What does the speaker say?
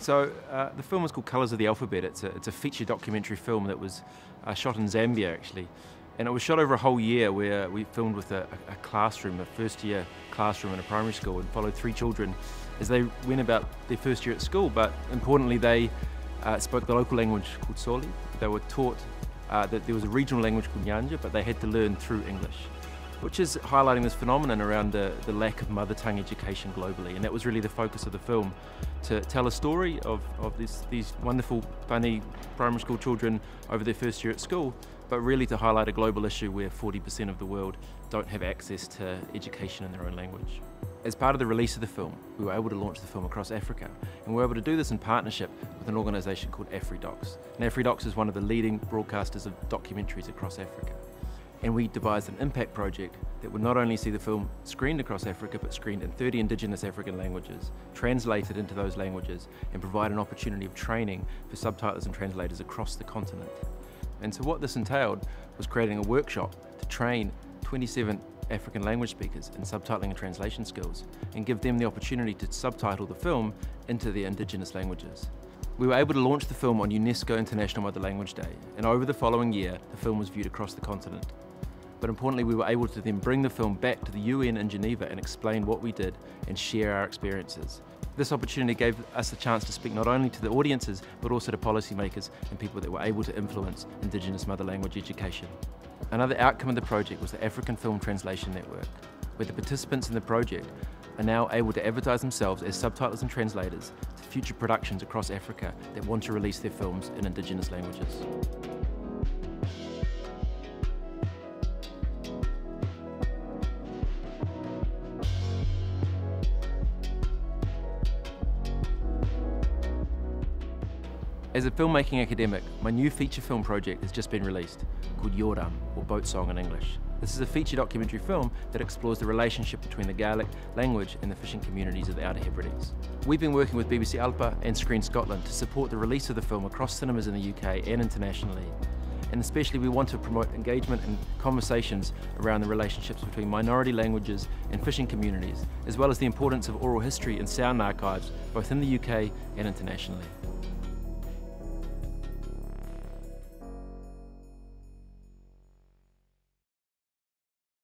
So the film is called Colours of the Alphabet. It's a feature documentary film that was shot in Zambia actually. And it was shot over a whole year where we filmed with a classroom, a first year classroom in a primary school, and followed 3 children as they went about their first year at school. But importantly, they spoke the local language called Soli. They were taught that there was a regional language called Nyanja, but they had to learn through English, which is highlighting this phenomenon around the lack of mother tongue education globally. And that was really the focus of the film, to tell a story of these wonderful, funny primary school children over their first year at school, but really to highlight a global issue where 40% of the world don't have access to education in their own language. As part of the release of the film, we were able to launch the film across Africa, and we were able to do this in partnership with an organisation called AfriDocs. And AfriDocs is one of the leading broadcasters of documentaries across Africa. And we devised an impact project that would not only see the film screened across Africa, but screened in 30 Indigenous African languages, translated into those languages, and provide an opportunity of training for subtitlers and translators across the continent. And so what this entailed was creating a workshop to train 27 African language speakers in subtitling and translation skills, and give them the opportunity to subtitle the film into their Indigenous languages. We were able to launch the film on UNESCO International Mother Language Day, and over the following year, the film was viewed across the continent. But importantly, we were able to then bring the film back to the UN in Geneva and explain what we did and share our experiences. This opportunity gave us the chance to speak not only to the audiences, but also to policymakers and people that were able to influence Indigenous mother language education. Another outcome of the project was the African Film Translation Network, where the participants in the project are now able to advertise themselves as subtitlers and translators to future productions across Africa that want to release their films in Indigenous languages. As a filmmaking academic, my new feature film project has just been released, called Yoram, or Boat Song in English. This is a feature documentary film that explores the relationship between the Gaelic language and the fishing communities of the Outer Hebrides. We've been working with BBC Alpa and Screen Scotland to support the release of the film across cinemas in the UK and internationally. And especially we want to promote engagement and conversations around the relationships between minority languages and fishing communities, as well as the importance of oral history and sound archives, both in the UK and internationally.